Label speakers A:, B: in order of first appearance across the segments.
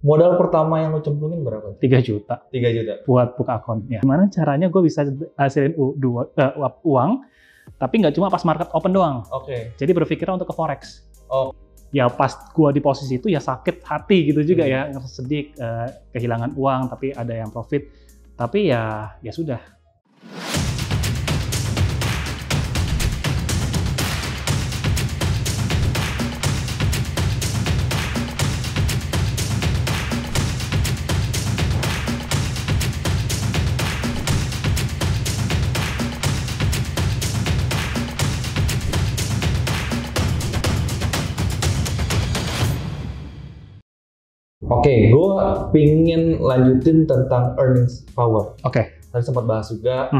A: Modal pertama yang lo cemplungin berapa?
B: 3 juta
A: 3 juta.
B: buat buka akun. Ya. Gimana caranya gue bisa hasilin uang, tapi nggak cuma pas market open doang.
A: Oke.
B: Jadi berpikirnya untuk ke forex.
A: Oh.
B: Ya pas gue di posisi itu ya sakit hati gitu juga ya, sedih, kehilangan uang, tapi ada yang profit. Tapi ya sudah.
A: Oke, gue pingin lanjutin tentang earnings power.
B: Oke.
A: Tadi sempat bahas juga,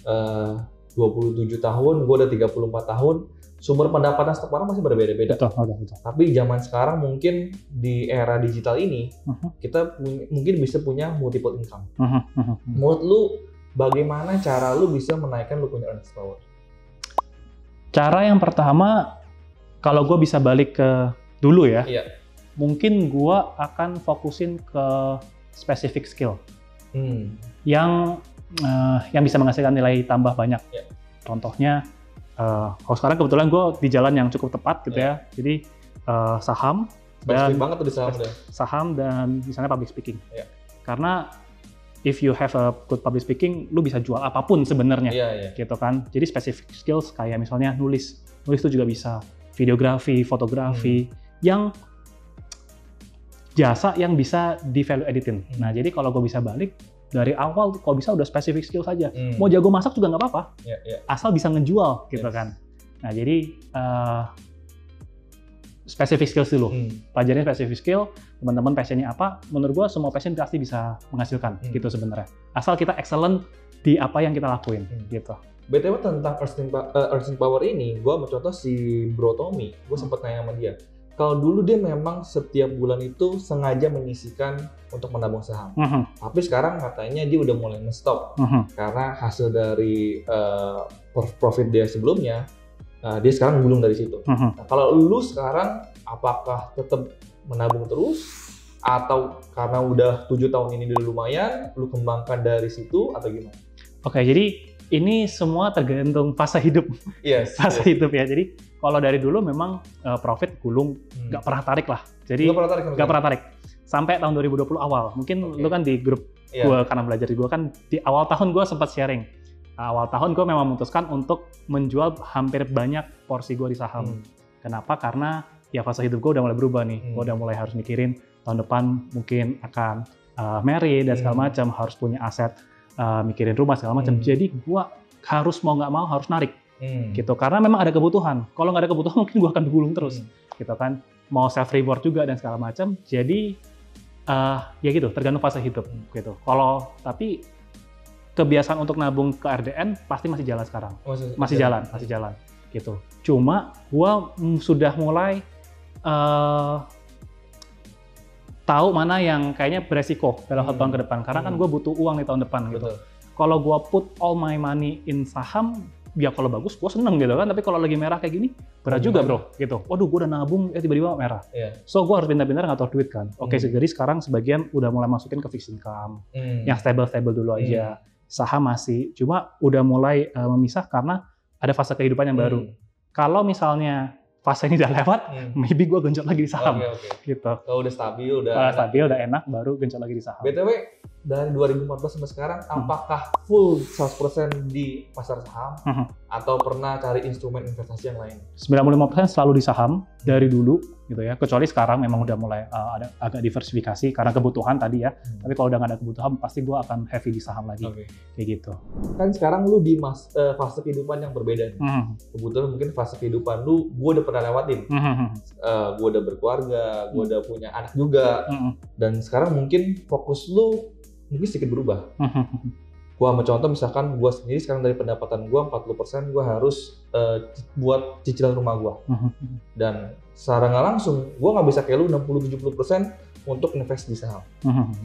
A: 27 tahun, gue udah 34 tahun, sumber pendapatan setiap orang masih berbeda-beda.
B: Betul.
A: Tapi zaman sekarang mungkin di era digital ini, kita mungkin bisa punya multiple income. Menurut lu, bagaimana cara lu bisa menaikkan lu punya earnings power?
B: Cara yang pertama, kalau gue bisa balik ke dulu ya, mungkin gue akan fokusin ke specific skill yang bisa menghasilkan nilai tambah banyak. Contohnya, kalau sekarang kebetulan gue di jalan yang cukup tepat gitu ya. Jadi saham dan
A: banget tuh di
B: saham dan misalnya public speaking. Karena if you have a good public speaking, lu bisa jual apapun sebenarnya, gitu kan. Jadi specific skills kayak misalnya nulis itu juga bisa, videografi, fotografi, yang jasa yang bisa di value editing. Nah, jadi kalau gue bisa balik dari awal, kalau bisa udah specific skill saja. Mau jago masak juga nggak apa-apa, asal bisa ngejual, gitu kan. Nah, jadi specific skills dulu. Pelajarin specific skill, teman-teman passionnya apa, menurut gue semua passion pasti bisa menghasilkan, gitu sebenarnya. Asal kita excellent di apa yang kita lakuin, gitu.
A: BTW tentang earning power ini, gue mencontoh si Bro Tommy, gue sempat nanya sama dia. Kalau dulu dia memang setiap bulan itu sengaja menyisihkan untuk menabung saham. Tapi sekarang katanya dia udah mulai nge-stop. Karena hasil dari profit dia sebelumnya, dia sekarang gulung dari situ. Nah, kalau lu sekarang, apakah tetap menabung terus? Atau karena udah 7 tahun ini udah lumayan, lu kembangkan dari situ atau gimana?
B: Oke, jadi ini semua tergantung fase hidup. Hidup ya. Jadi kalau dari dulu memang profit gulung, nggak pernah tarik lah. Jadi nggak pernah tarik. Sampai tahun 2020 awal. Mungkin lu kan di grup gue, karena belajar di gue kan, di awal tahun gue sempat sharing. Awal tahun gue memang memutuskan untuk menjual hampir banyak porsi gue di saham. Kenapa? Karena ya fase hidup gue udah mulai berubah nih. Gue udah mulai harus mikirin tahun depan mungkin akan married dan segala macam, harus punya aset, mikirin rumah segala macam. Jadi gue harus mau nggak mau harus narik. Gitu, karena memang ada kebutuhan. Kalau nggak ada kebutuhan mungkin gue akan gulung terus, gitu kan. Mau self reward juga dan segala macam. Jadi ya gitu, tergantung fase hidup, gitu. Kalau tapi kebiasaan untuk nabung ke RDN pasti masih jalan sekarang, masih jalan, gitu. Cuma gue sudah mulai tahu mana yang kayaknya beresiko dalam 1 tahun ke depan, karena kan gue butuh uang di tahun depan, gitu. Kalau gue put all my money in saham, ya kalau bagus gue seneng gitu kan, tapi kalau lagi merah kayak gini berat juga bro, gitu. Waduh, gue udah nabung tiba-tiba merah. So gue harus pintar-pintar ngatur duit kan. Oke, jadi sekarang sebagian udah mulai masukin ke fixed income yang stable dulu aja. Saham masih, cuma udah mulai memisah karena ada fase kehidupan yang baru. Kalau misalnya fase ini udah lewat, maybe gue genjot lagi di saham. Gitu.
A: Kalau udah stabil, udah
B: enak, baru genjot lagi di saham.
A: BTW, dari 2014 sampai sekarang, apakah full 100% di pasar saham? Atau pernah cari instrumen investasi yang lain?
B: 95% selalu di saham, dari dulu, gitu ya. Kecuali sekarang memang udah mulai ada agak diversifikasi, karena kebutuhan tadi ya. Tapi kalau udah nggak ada kebutuhan, pasti gue akan heavy di saham lagi. Kayak gitu.
A: Kan sekarang lu di fase kehidupan yang berbeda nih. Kebetulan mungkin fase kehidupan lu, gue udah pernah lewatin. Gue udah berkeluarga, gue udah punya anak juga. Dan sekarang mungkin fokus lu mungkin sedikit berubah. Gue ambil contoh, misalkan gue sendiri sekarang dari pendapatan gue 40% gue harus buat cicilan rumah gue. Dan secara nggak langsung, gue nggak bisa kayak lu 60-70% untuk invest di saham.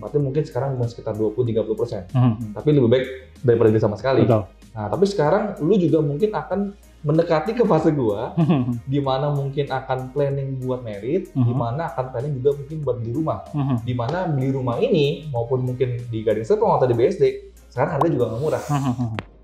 A: Berarti mungkin sekarang cuma sekitar 20-30%. Tapi lebih baik daripada dia sama sekali. Nah, tapi sekarang lu juga mungkin akan mendekati ke fase gua di mana mungkin akan planning buat merit, di mana akan planning juga mungkin buat beli rumah. Di mana beli rumah ini maupun mungkin di Gading Serpong atau di BSD sekarang harga juga nggak murah.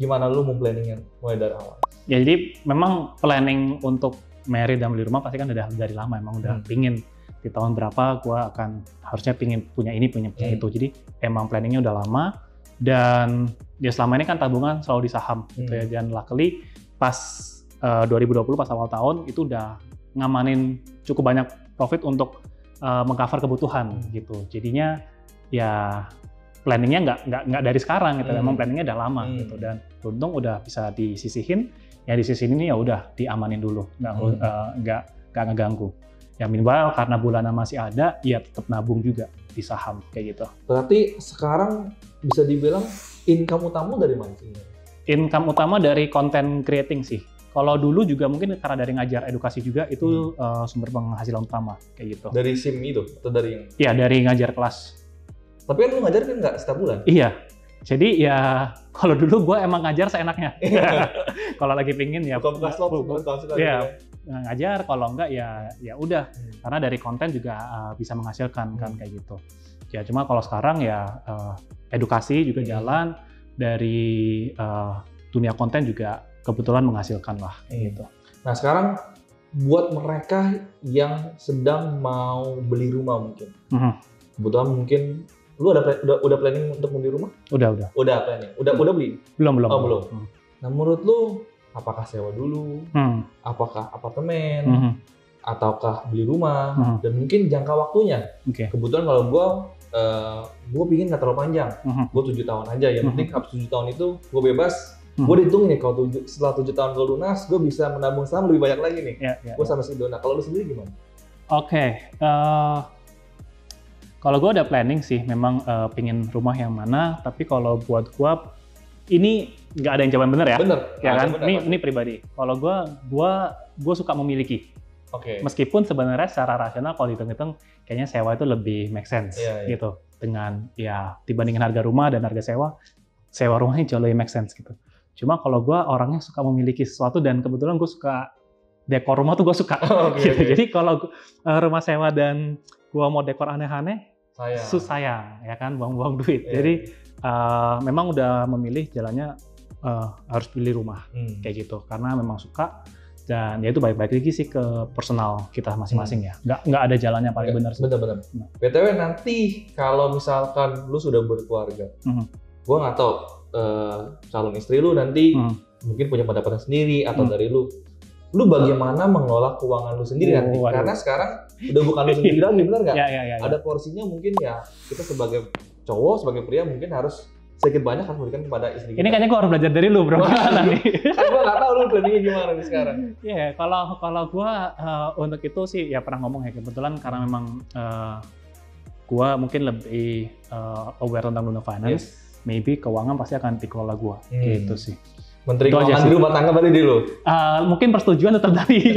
A: Gimana lu mau planningnya mulai dari awal?
B: Ya jadi memang planning untuk merit dan beli rumah pasti kan udah dari lama, emang udah pingin di tahun berapa gua akan harusnya pingin punya ini, punya itu. Jadi emang planningnya udah lama dan ya selama ini kan tabungan selalu di saham gitu ya. Dan luckily pas 2020 pas awal tahun itu udah ngamanin cukup banyak profit untuk mengcover kebutuhan gitu. Jadinya ya planningnya nggak dari sekarang gitu. Memang planningnya udah lama gitu dan untung udah bisa disisihin. Ya disisihin ini ya udah diamanin dulu, nggak ngeganggu. Ya minimal karena bulanan masih ada, ya tetap nabung juga di saham kayak gitu.
A: Berarti sekarang bisa dibilang income utama dari mana sih?
B: Income utama dari content creating sih. Kalau dulu juga mungkin karena dari ngajar edukasi juga itu sumber penghasilan utama kayak gitu.
A: Dari SIM itu atau dari yang?
B: Iya dari ngajar kelas.
A: Tapi kan lu ngajar kan nggak setiap bulan?
B: Iya. Jadi ya kalau dulu gue emang ngajar seenaknya. Kalau lagi pingin ya. Iya. Ngajar, kalau enggak ya udah. Karena dari konten juga bisa menghasilkan kan kayak gitu. Ya cuma kalau sekarang ya edukasi juga jalan, dari dunia konten juga kebetulan menghasilkan lah gitu.
A: Nah sekarang buat mereka yang sedang mau beli rumah mungkin, kebetulan mungkin lu udah planning untuk beli rumah? Udah planning. Udah beli?
B: Belum.
A: Oh belum. Nah menurut lu apakah sewa dulu? Apakah apartemen? Ataukah beli rumah? Dan mungkin jangka waktunya. Kebetulan kalau gue pingin nggak terlalu panjang. Gue 7 tahun aja. Yang penting habis 7 tahun itu gue bebas. Gue dihitung nih kalau setelah 7 tahun gue lunas, gue bisa menabung saham lebih banyak lagi nih. Gue sama segitu. Nah kalau lu sendiri gimana?
B: Kalau gue ada planning sih, memang pingin rumah yang mana. Tapi kalau buat gue, ini nggak ada yang jawaban bener ya.
A: Bener.
B: Ya kan? Ini pribadi. Kalau gue suka memiliki. Meskipun sebenarnya secara rasional kalau dihitung-hitung, kayaknya sewa itu lebih make sense gitu. Dengan ya dibandingin harga rumah dan harga sewa rumahnya jauh lebih make sense gitu. Cuma kalau gue orangnya suka memiliki sesuatu dan kebetulan gue suka dekor rumah tuh gue suka. Gitu. Jadi kalau rumah sewa dan gue mau dekor aneh-aneh, sayang ya kan, buang-buang duit. Jadi memang udah memilih jalannya harus pilih rumah kayak gitu karena memang suka. Dan ya itu baik-baik lagi sih ke personal kita masing-masing ya. Nggak ada jalannya paling benar sih.
A: Benar. BTW nanti kalau misalkan lu sudah berkeluarga, gue nggak tahu calon istri lu nanti mungkin punya pendapatan sendiri atau dari lu bagaimana mengelola keuangan lu sendiri nanti? Karena sekarang udah bukan lu sendiri lagi, benar nggak?
B: Ya.
A: Ada porsinya mungkin ya kita sebagai cowok, sebagai pria mungkin harus sedikit banyak harus memberikan kepada istri kita.
B: Ini kayaknya gue harus belajar dari lu bro. Gimana nih?
A: Kan gue nggak tahu lu planningnya gimana nih sekarang.
B: Iya, kalau gue untuk itu sih ya pernah ngomong ya kebetulan karena memang gue mungkin lebih aware tentang dunia finance, maybe keuangan pasti akan dikelola gue, gitu sih.
A: Menteri Keuangan di rumah tangga berarti di lu?
B: Mungkin persetujuan tetap dari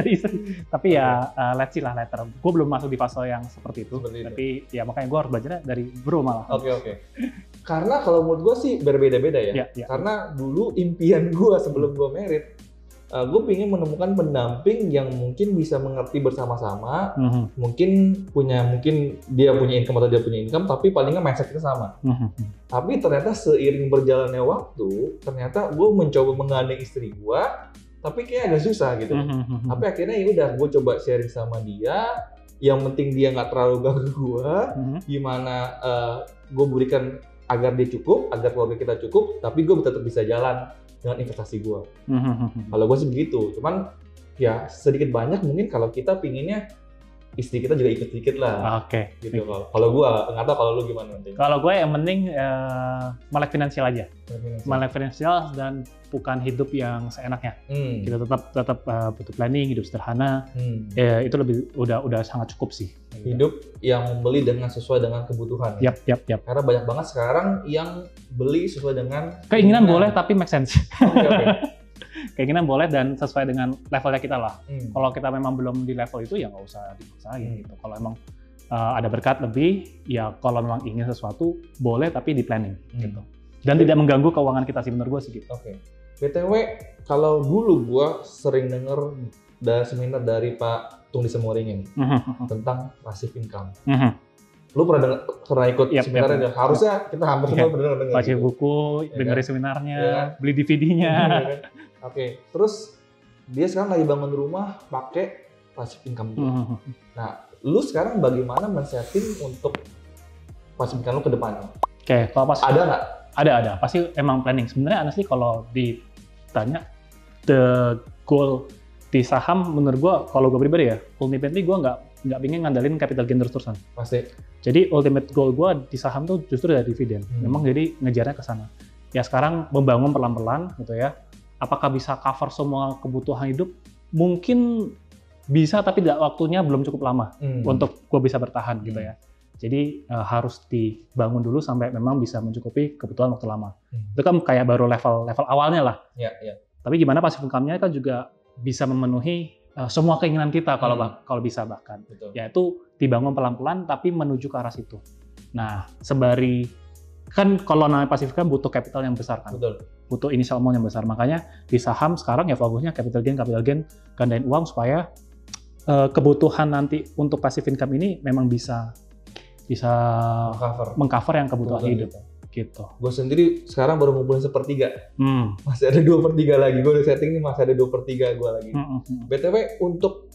B: istri. Tapi ya let's see lah later. Gue belum masuk di fase yang seperti itu. Tapi ya makanya gue harus belajar dari bro malah.
A: Oke. Karena kalau menurut gue sih berbeda-beda ya. Karena dulu impian gue sebelum gue merit, gue pengen menemukan pendamping yang mungkin bisa mengerti bersama-sama. Mungkin dia punya income atau dia punya income, tapi paling nggak mindset kita sama. Tapi ternyata seiring berjalannya waktu, ternyata gue mencoba menggandeng istri gue, tapi kayak agak susah gitu. Tapi akhirnya ya udah, gue coba sharing sama dia. Yang penting dia nggak terlalu ganggu gue. Gimana gue berikan agar dia cukup, agar keluarga kita cukup, tapi gue tetap bisa jalan dengan investasi gue. Kalau gue sih begitu. Cuman ya sedikit banyak mungkin kalau kita pinginnya istri kita juga ikut sedikit lah. Gitu. Kalau gue nggak tahu kalau lu gimana nanti.
B: Kalau gue yang penting melek finansial aja. Melek finansial dan bukan hidup yang seenaknya. Kita tetap butuh planning, hidup sederhana. Itu lebih udah sangat cukup sih.
A: Hidup yang membeli dengan sesuai dengan kebutuhan.
B: Yap.
A: Karena banyak banget sekarang yang beli sesuai dengan
B: keinginan boleh tapi make sense. Keinginan boleh dan sesuai dengan levelnya kita lah. Kalau kita memang belum di level itu ya nggak usah dipaksain gitu. Kalau emang ada berkat lebih, ya kalau memang ingin sesuatu boleh tapi di planning gitu. Dan tidak mengganggu keuangan kita sih menurut gue sih gitu.
A: BTW, kalau dulu gue sering denger seminar dari Pak Tung di Semoringin tentang passive income. Lu pernah ikut seminarnya? Harusnya kita hampir semua pernah dengar.
B: Baca buku, dengerin seminarnya, beli DVD-nya.
A: Oke, terus dia sekarang lagi bangun rumah pakai passive income. Nah, lu sekarang bagaimana men-setting untuk passive income lu ke depannya?
B: Oke, kalau passive
A: ada nggak?
B: Ada. Pasti emang planning. Sebenarnya honestly kalau ditanya the goal di saham, menurut gua kalau gue pribadi ya, ultimately gue nggak pengen ngandalin capital gain terus-terusan.
A: Pasti.
B: Jadi ultimate goal gue di saham tuh justru dari dividen. Memang jadi ngejarnya ke sana. Ya sekarang membangun pelan-pelan gitu ya. Apakah bisa cover semua kebutuhan hidup? Mungkin bisa, tapi waktunya belum cukup lama untuk gue bisa bertahan gitu ya. Jadi harus dibangun dulu sampai memang bisa mencukupi kebutuhan waktu lama. Itu kan kayak baru level awalnya lah. Tapi gimana passive income-nya kan juga bisa memenuhi semua keinginan kita kalau bisa bahkan.
A: Betul.
B: Yaitu dibangun pelan-pelan tapi menuju ke arah situ. Nah, sembari kan kalau namanya passive income butuh capital yang besar kan.
A: Betul.
B: Butuh initial amount yang besar. Makanya di saham sekarang ya fokusnya capital gain, gandain uang supaya kebutuhan nanti untuk passive income ini memang bisa mengcover yang kebutuhan hidup. Gitu.
A: Gue sendiri sekarang baru ngumpulin 1/3. Masih ada 2/3 lagi. Gue udah setting nih masih ada 2/3 gue lagi. BTW untuk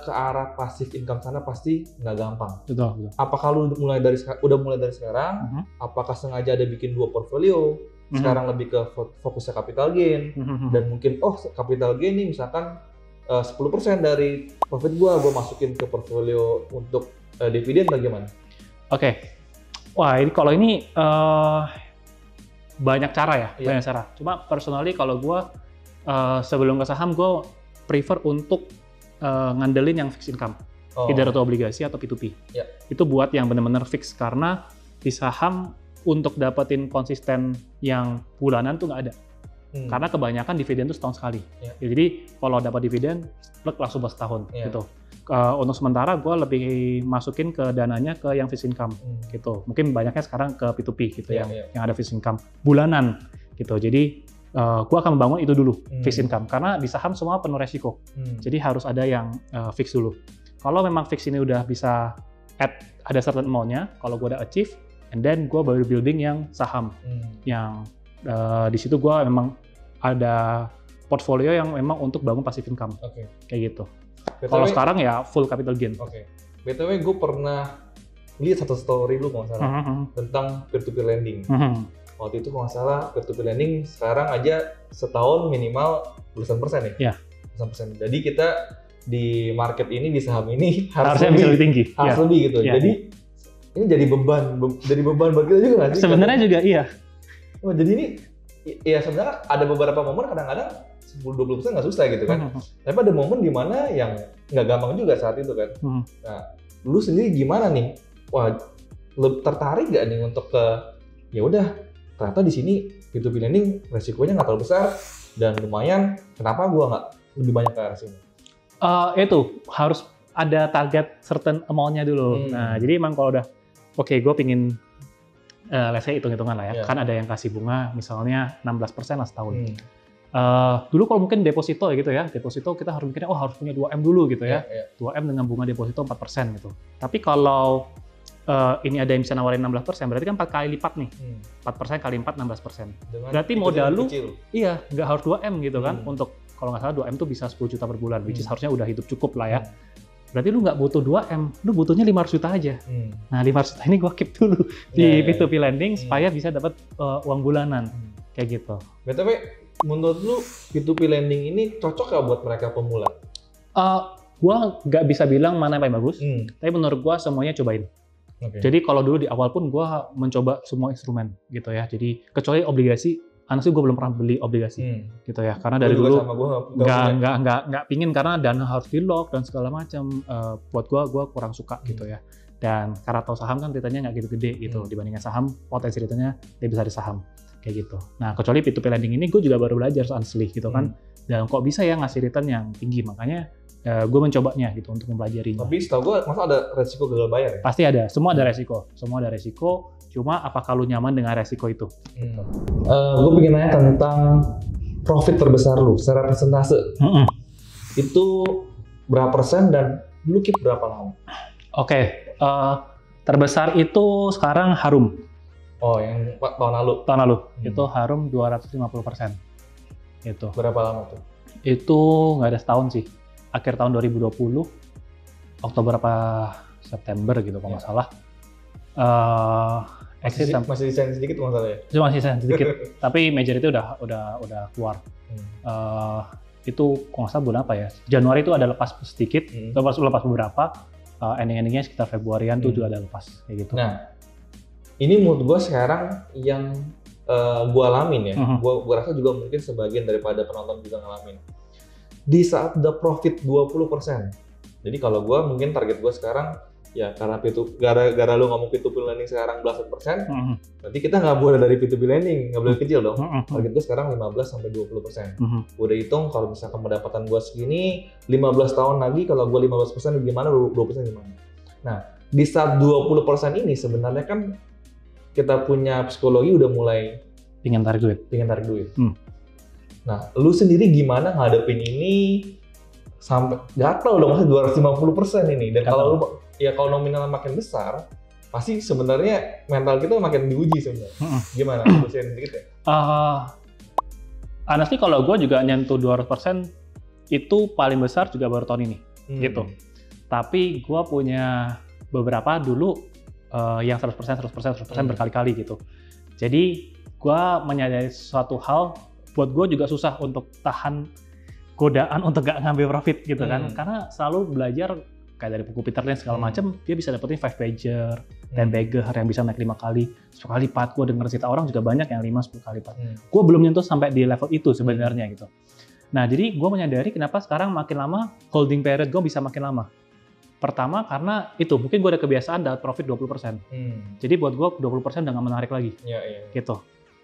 A: ke arah passive income sana pasti nggak gampang.
B: Betul.
A: Apakah lu udah mulai dari sekarang? Apakah sengaja ada bikin 2 portfolio? Sekarang lebih ke fokusnya capital gain dan mungkin capital gain nih misalkan 10% dari profit gue masukin ke portfolio untuk dividen bagaimana?
B: Oke. Wah, kalau ini banyak cara ya, banyak cara. Cuma personally kalau gue sebelum ke saham gue prefer untuk ngandelin yang fixed income, either itu obligasi atau P2P. Itu buat yang benar-benar fix karena di saham untuk dapetin konsisten yang bulanan tuh nggak ada. Karena kebanyakan dividen tuh setahun sekali. Ya, jadi kalau dapat dividen, langsung setahun gitu. Untuk sementara gue lebih masukin ke dananya ke yang fixed income gitu. Mungkin banyaknya sekarang ke P2P gitu yang ada fixed income bulanan gitu. Jadi gue akan membangun itu dulu fixed income karena di saham semua penuh resiko. Jadi harus ada yang fix dulu. Kalau memang fix ini udah bisa ada certain amount-nya, kalau gue udah achieve, and then gue baru building yang saham yang di situ gue memang ada portfolio yang memang untuk bangun passive income kayak gitu. Kalau sekarang ya full capital gain.
A: BTW gue pernah lihat satu story lu kalau nggak salah tentang peer-to-peer lending. Waktu itu kalau nggak salah peer-to-peer lending sekarang aja setahun minimal belasan persen ya. Belasan persen. Jadi kita di market ini di saham ini
B: harusnya bisa lebih tinggi.
A: Harus lebih gitu. Jadi ini jadi beban buat kita juga nggak sih?
B: Sebenarnya juga iya.
A: Jadi ini ya sebenarnya ada beberapa momen kadang-kadang 10-20% nggak susah gitu kan. Tapi ada momen di mana yang nggak gampang juga saat itu kan. Nah, lu sendiri gimana nih? Wah, tertarik nggak nih untuk ya udah ternyata di sini P2P lending resikonya nggak terlalu besar dan lumayan. Kenapa gua nggak lebih banyak ke arah sini?
B: Itu harus ada target certain amount-nya dulu. Nah, jadi emang kalau udah gue pingin let's say hitung-hitungan lah ya. Kan ada yang kasih bunga misalnya 16% lah setahun. Dulu kalau mungkin deposito gitu ya, deposito kita harus mikirnya harus punya 2M dulu gitu ya. 2M dengan bunga deposito 4% gitu. Tapi kalau ini ada yang bisa nawarin 16%, berarti kan 4 kali lipat nih. 4% kali 4, 16%. Berarti modal lu, nggak harus 2M gitu kan. Untuk, kalau nggak salah 2M tuh bisa 10 juta per bulan, which is harusnya udah hidup cukup lah ya. Berarti lu nggak butuh 2M, lu butuhnya 500 juta aja. Nah 500 juta ini gua keep dulu di P2P lending supaya bisa dapat uang bulanan. Kayak gitu.
A: BTW, menurut lu P2P lending ini cocok nggak buat mereka pemula?
B: Gua nggak bisa bilang mana yang paling bagus, tapi menurut gua semuanya cobain. Jadi kalau dulu di awal pun gua mencoba semua instrumen gitu ya. Jadi kecuali obligasi, honestly gue belum pernah beli obligasi gitu ya. Karena dari dulu nggak pingin karena dana harus di lock dan segala macam. Buat gua kurang suka gitu ya. Dan karena tahu saham kan returnnya nggak gitu gede gitu dibandingkan saham, potensi returnnya lebih besar di saham kayak gitu. Nah kecuali P2P lending ini gue juga baru belajar honestly gitu kan. Dan kok bisa ya ngasih return yang tinggi, makanya gue mencobanya gitu untuk mempelajarinya.
A: Tapi setahu gue masa ada resiko gagal bayar ya?
B: Pasti ada, semua ada resiko. Cuma apakah lu nyaman dengan resiko itu?
A: Gue pengen nanya tentang profit terbesar lu secara persentase itu berapa persen dan lu keep berapa lama?
B: Oke, terbesar itu sekarang Harum.
A: Oh, yang tahun lalu?
B: Tahun lalu, itu Harum 250%. Itu.
A: Berapa lama tuh?
B: Itu nggak ada setahun sih. Akhir tahun 2020, Oktober apa September gitu kalau nggak salah.
A: Masih desain sedikit nggak salah ya?
B: Cuma sisa sedikit, tapi major itu udah keluar. Itu kalau nggak salah bulan apa ya? Januari itu ada lepas sedikit, lepas beberapa. Ending-endingnya sekitar Februarian tuh juga ada lepas kayak gitu.
A: Nah, ini menurut gue sekarang yang gue alamin ya. Gue rasa juga mungkin sebagian daripada penonton juga ngalamin. Di saat the profit 20%. Jadi kalau gue mungkin target gue sekarang ya karena gara-gara lu ngomong P2P lending sekarang belasan persen, berarti kita nggak boleh dari P2P lending, nggak boleh kecil dong. Target gue sekarang 15-20%. Gue udah hitung kalau misalkan pendapatan gue segini, 15 tahun lagi kalau gue 15% gimana, 20% gimana. Nah, di saat 20% ini sebenarnya kan kita punya psikologi udah mulai
B: pengen tarik duit.
A: Nah, lu sendiri gimana ngadepin ini sampai gatel dong, masih 250% ini. Dan kalau lu kalau nominalnya makin besar, pasti sebenarnya mental kita makin diuji sebenarnya. Gimana? Lu share sedikit ya?
B: Honestly kalau gue juga nyentuh 200% itu paling besar juga baru tahun ini, gitu. Tapi gue punya beberapa dulu yang 100% berkali-kali gitu. Jadi gue menyadari suatu hal, buat gue juga susah untuk tahan godaan untuk gak ngambil profit gitu kan. Karena selalu belajar kayak dari buku Peter Lynch segala macam, dia bisa dapetin 5-pager, 10-pager yang bisa naik 5 kali, 10 kali lipat. Gue denger cerita orang juga banyak yang 5-10 kali lipat. Gue belum nyentuh sampai di level itu sebenarnya gitu. Nah, jadi gue menyadari kenapa sekarang makin lama holding period gue bisa makin lama. Pertama karena itu, mungkin gue ada kebiasaan dapat profit 20%. Jadi buat gue 20% udah gak menarik lagi. Gitu.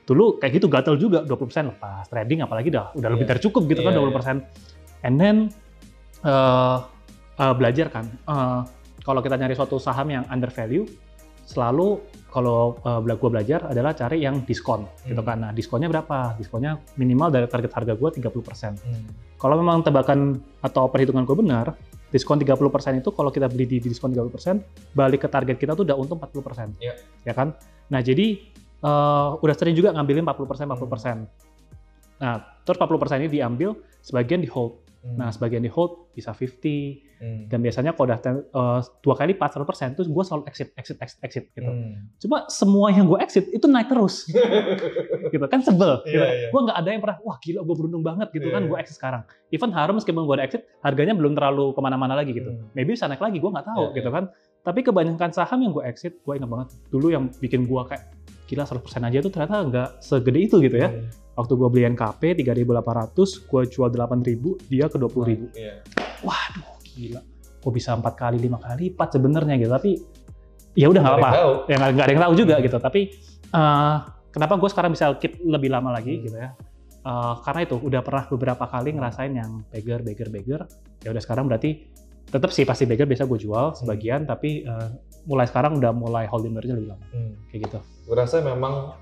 B: Dulu kayak gitu gatel juga, 20% lepas trading apalagi udah lebih dari cukup gitu kan 20%. And then belajar kan, kalau kita nyari suatu saham yang under value, selalu kalau gue belajar adalah cari yang diskon gitu kan. Nah, diskonnya berapa? Diskonnya minimal dari target harga gue 30%. Kalau memang tebakan atau perhitungan gue benar, diskon 30% itu kalau kita beli di diskon 30%, balik ke target kita tuh udah untung 40%. Ya kan? Nah, jadi udah sering juga ngambilin 40%. Nah, terus 40% ini diambil, sebagian di hold. Nah, sebagian di hold bisa 50, dan biasanya kalau udah 2 kali lipat 100%, terus gue selalu exit gitu. Cuma semua yang gue exit itu naik terus, gitu kan sebel. Gitu. Gue nggak ada yang pernah, wah gila gue beruntung banget gitu kan gue exit sekarang. Even Harum meskipun gue udah exit, harganya belum terlalu kemana-mana lagi gitu. Maybe bisa naik lagi, gue nggak tahu gitu kan. Tapi kebanyakan saham yang gue exit, gue ingat banget dulu yang bikin gue kayak gila 100% aja tuh ternyata nggak segede itu gitu ya. Waktu gue beli NKP 3.800, gue jual 8.000, dia ke 20.000. Waduh, gila. Gue bisa 4 kali, 5 kali lipat sebenarnya gitu. Tapi ya udah nggak apa-apa. Ya nggak ada yang tahu juga gitu. Tapi kenapa gue sekarang bisa keep lebih lama lagi gitu ya? Karena itu udah pernah beberapa kali ngerasain yang beggar. Ya udah sekarang berarti tetap sih pasti beggar biasa gue jual sebagian, tapi mulai sekarang udah mulai holding periodnya lebih lama. Kayak gitu.
A: Gue rasa memang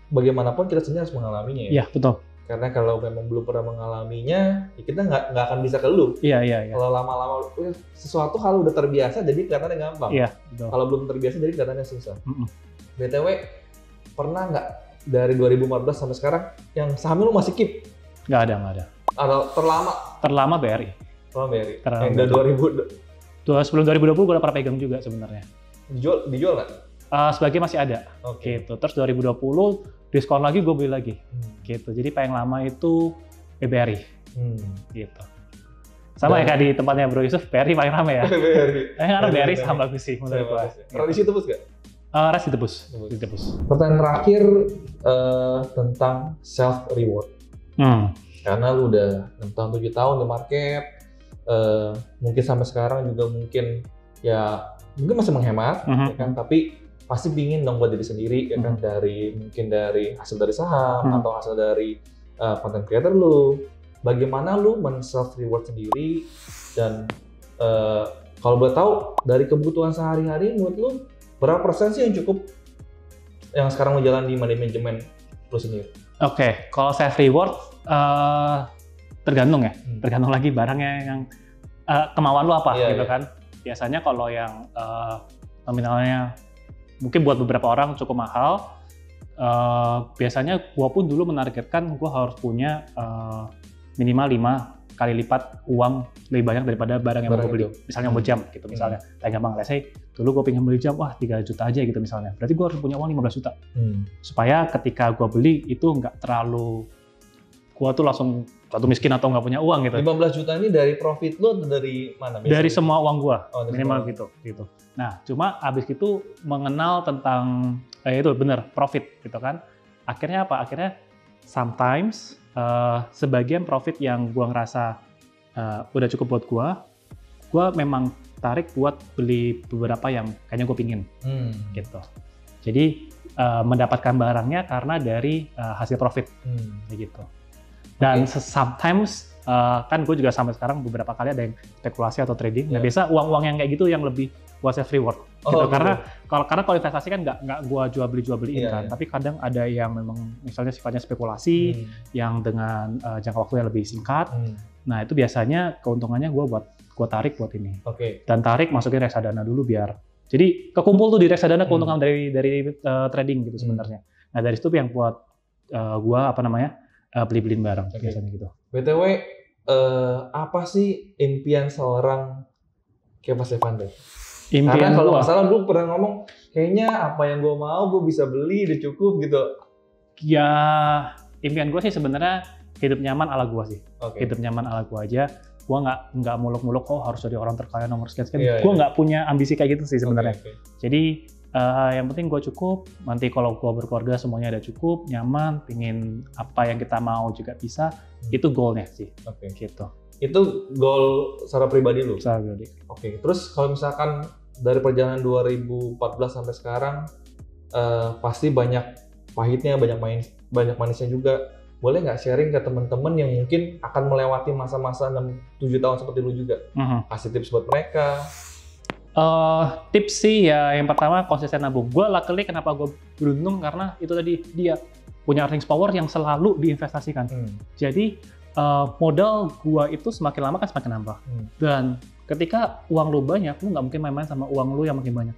A: bagaimanapun kita sebenarnya harus mengalaminya ya.
B: Iya, betul.
A: Karena kalau memang belum pernah mengalaminya, ya kita nggak akan bisa ke lu.
B: Iya.
A: Kalau lama-lama sesuatu hal udah terbiasa, jadi kelihatannya gampang.
B: Iya, betul.
A: Kalau belum terbiasa, jadi kelihatannya susah. BTW, pernah nggak dari 2014 sampai sekarang yang sahamnya lu masih keep?
B: Nggak ada.
A: Atau terlama?
B: Terlama BRI.
A: Yang udah 2000?
B: Sebelum 2020 gue udah pernah pegang juga sebenarnya.
A: Dijual nggak?
B: Sebagai masih ada, gitu. Terus 2020 diskon lagi, gue beli lagi, gitu. Jadi paling lama itu BRI, gitu. Sama ya kayak di tempatnya Bro Yusuf, BRI paling rame ya. Karena BRI saham bagus sih menurut gue.
A: Tradisi tebus nggak?
B: Rasi ditebus.
A: Pertanyaan terakhir tentang self reward. Karena lu udah 6 tahun 7 tahun di market, mungkin sampai sekarang juga mungkin masih menghemat, ya kan? Tapi pasti pingin dong buat diri sendiri, ya kan? Mungkin dari hasil dari saham atau hasil dari content creator lu. Bagaimana lu men-self reward sendiri, dan kalau boleh tahu dari kebutuhan sehari-hari menurut lu berapa persen sih yang cukup yang sekarang menjalani di money management lu sendiri?
B: Oke, kalau self reward tergantung ya, tergantung lagi barangnya yang kemauan lu apa gitu kan. Biasanya kalau yang nominalnya mungkin buat beberapa orang cukup mahal, biasanya gua pun dulu menargetkan gua harus punya minimal 5 kali lipat uang lebih banyak daripada barang yang mau gue beli. Misalnya mau jam gitu misalnya. Kayak gampang, let's say dulu gue pengen beli jam, wah 3 juta aja gitu misalnya. Berarti gue harus punya uang 15 juta. Supaya ketika gue beli itu nggak terlalu, gue tuh langsung miskin atau nggak punya uang gitu.
A: 15 juta ini dari profit lo atau dari mana?
B: Biasanya? Dari semua uang gue, minimal gitu. Nah, cuma abis itu mengenal tentang, itu bener, profit gitu kan. Akhirnya apa? Akhirnya sometimes sebagian profit yang gua ngerasa udah cukup buat gua memang tarik buat beli beberapa yang kayaknya gue pingin gitu. Jadi mendapatkan barangnya karena dari hasil profit gitu. Dan sometimes kan gue juga sampai sekarang beberapa kali ada yang spekulasi atau trading. Nah biasa uang-uang yang kayak gitu yang lebih buat self reward gitu. Karena kalau investasi kan nggak gua jual beliin kan. Tapi kadang ada yang memang misalnya sifatnya spekulasi yang dengan jangka waktu yang lebih singkat. Nah itu biasanya keuntungannya gua tarik buat ini. Dan tarik masukin reksadana dulu biar jadi kekumpul tuh di reksadana keuntungan dari trading gitu sebenarnya. Nah dari situ yang buat gua beli-beliin barang biasanya gitu.
A: BTW apa sih impian seorang Kevas Devante? Karena kalau nggak salah dulu pernah ngomong, kayaknya apa yang gue mau gue bisa beli udah cukup gitu.
B: Ya impian gue sih sebenarnya hidup nyaman ala gue sih. Hidup nyaman ala gue aja. Gue nggak muluk-muluk harus jadi orang terkaya nomor sekian. Gue nggak punya ambisi kayak gitu sih sebenarnya. Jadi yang penting gue cukup. Nanti kalau gue berkeluarga semuanya ada cukup, nyaman, pingin apa yang kita mau juga bisa. Itu goalnya sih. Gitu.
A: Itu goal secara pribadi lu?
B: Secara pribadi.
A: Terus kalau misalkan dari perjalanan 2014 sampai sekarang, pasti banyak pahitnya, banyak manisnya juga. Boleh nggak sharing ke teman-teman yang mungkin akan melewati masa-masa 6-7 tahun seperti lu juga? Kasih tips buat mereka.
B: Tips sih ya, yang pertama konsisten nabung. Gue luckily kenapa gue beruntung karena itu tadi dia punya earnings power yang selalu diinvestasikan. Jadi modal gua itu semakin lama kan semakin nambah. Dan ketika uang lu banyak, lu nggak mungkin main-main sama uang lu yang makin banyak.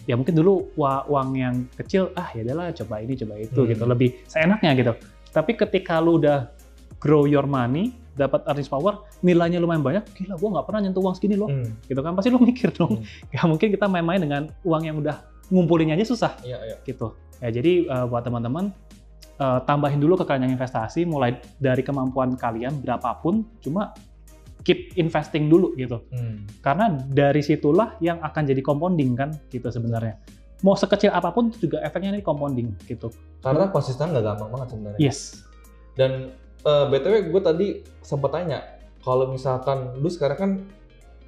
B: Ya mungkin dulu uang yang kecil, ya udahlah coba ini coba itu gitu, lebih seenaknya gitu. Tapi ketika lu udah grow your money, dapat earnings power, nilainya lumayan banyak, gila gua nggak pernah nyentuh uang segini loh. Gitu kan pasti lu mikir dong. Gak mungkin kita main-main dengan uang yang udah ngumpulinnya aja susah. Gitu. Ya jadi buat teman-teman tambahin dulu ke kalian yang investasi, mulai dari kemampuan kalian berapapun, cuma keep investing dulu gitu. Karena dari situlah yang akan jadi compounding kan gitu sebenarnya. Mau sekecil apapun juga efeknya ini compounding gitu.
A: Karena konsisten nggak gampang banget sebenarnya.
B: Yes.
A: Dan BTW gue tadi sempat tanya, kalau misalkan lu sekarang kan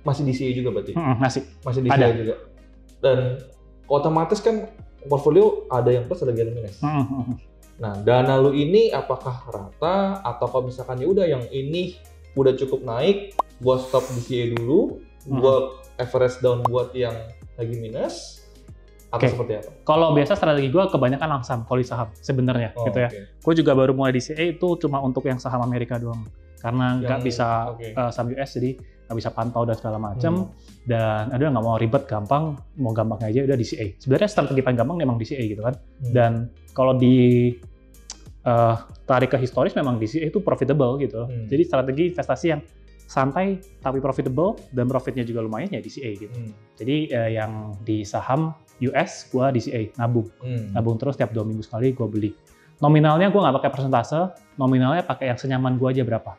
A: masih DCA juga berarti? Masih DCA juga. Dan otomatis kan portfolio ada yang plus ada yang minus. Nah, dana lu ini apakah rata atau kalau misalkan ya udah yang ini udah cukup naik, gua stop DCA dulu, gua average down buat yang lagi minus, atau seperti apa?
B: Kalau biasa strategi gua kebanyakan langsam kalau di saham sebenarnya gitu ya. Gua juga baru mulai DCA itu cuma untuk yang saham Amerika doang. Karena nggak bisa saham US jadi nggak bisa pantau dan segala macam. Dan aduh nggak mau ribet, gampang, mau gampangnya aja udah DCA. Sebenarnya strategi paling gampang memang DCA gitu kan. Dan kalau di tarik ke historis memang DCA itu profitable gitu. Jadi strategi investasi yang santai tapi profitable dan profitnya juga lumayan ya DCA gitu. Jadi yang di saham US gua DCA nabung terus tiap 2 minggu sekali gua beli. Nominalnya gua nggak pakai persentase, nominalnya pakai yang senyaman gua aja berapa.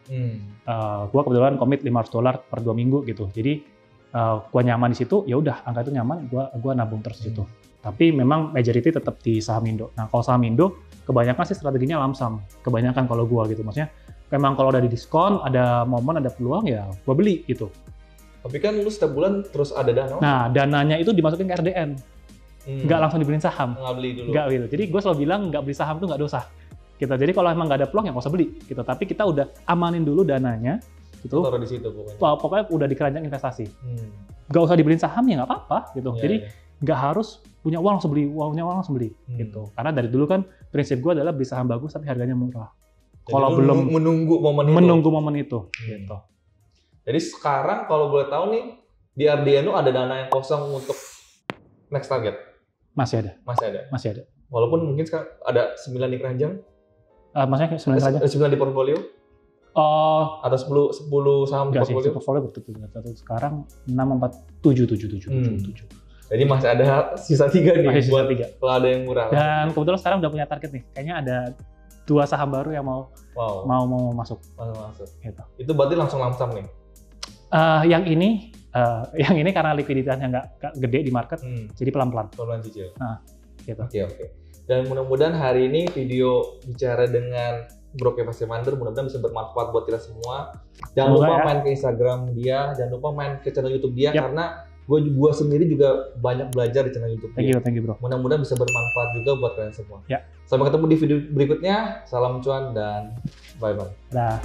B: Gua kebetulan komit $500 per 2 minggu gitu. Jadi gua nyaman di situ, ya udah angka itu nyaman, gua nabung terus di situ. Tapi memang majority tetap di saham Indo. Nah kalau saham Indo kebanyakan sih strateginya lamsam. Kebanyakan kalau gua gitu, maksudnya memang kalau udah di diskon, ada momen, ada peluang ya gua beli gitu.
A: Tapi kan lu setiap bulan terus ada dana.
B: Nah dananya itu dimasukin ke RDN. Nggak langsung dibeliin saham.
A: Nggak beli dulu.
B: Nggak gitu. Jadi gue selalu bilang nggak beli saham itu nggak dosa. Gitu. Jadi kalau emang nggak ada peluang ya nggak usah beli. Gitu. Tapi kita udah amanin dulu dananya. Gitu.
A: Taruh di situ pokoknya.
B: Pokoknya udah di keranjang investasi. Nggak usah dibeliin saham ya nggak apa-apa. Gitu. Jadi nggak harus punya uang langsung beli, gitu. Karena dari dulu kan prinsip gue adalah beli saham bagus tapi harganya murah. Kalau belum
A: menunggu momen
B: itu. Gitu.
A: Jadi sekarang kalau boleh tahu nih, di Ardiano ada dana yang kosong untuk next target?
B: Masih ada.
A: Masih ada. Walaupun mungkin sekarang ada 9 di keranjang.
B: Maksudnya 9 keranjang?
A: 9 di portfolio? Atau 10 saham di portfolio?
B: Portfolio betul. Sekarang 6, 4, 7.
A: Jadi masih ada sisa 3 nih.
B: Masih sisa 3.
A: Kalau ada yang murah.
B: Dan kebetulan sekarang udah punya target nih. Kayaknya ada 2 saham baru yang mau masuk. Gitu.
A: Itu berarti langsung lamsam nih?
B: Yang ini karena likuiditasnya nggak gede di market, jadi pelan-pelan.
A: Pelan-pelan cicil.
B: Gitu.
A: Oke. Dan mudah-mudahan hari ini video bicara dengan Bro Kevin Symander mudah-mudahan bisa bermanfaat buat kita semua. Jangan lupa main ke Instagram dia, jangan lupa main ke channel YouTube dia karena gue sendiri juga banyak belajar di channel YouTube dia.
B: Thank you bro.
A: Mudah-mudahan bisa bermanfaat juga buat kalian semua.
B: Ya.
A: Sampai ketemu di video berikutnya. Salam cuan dan bye-bye.
B: Dah.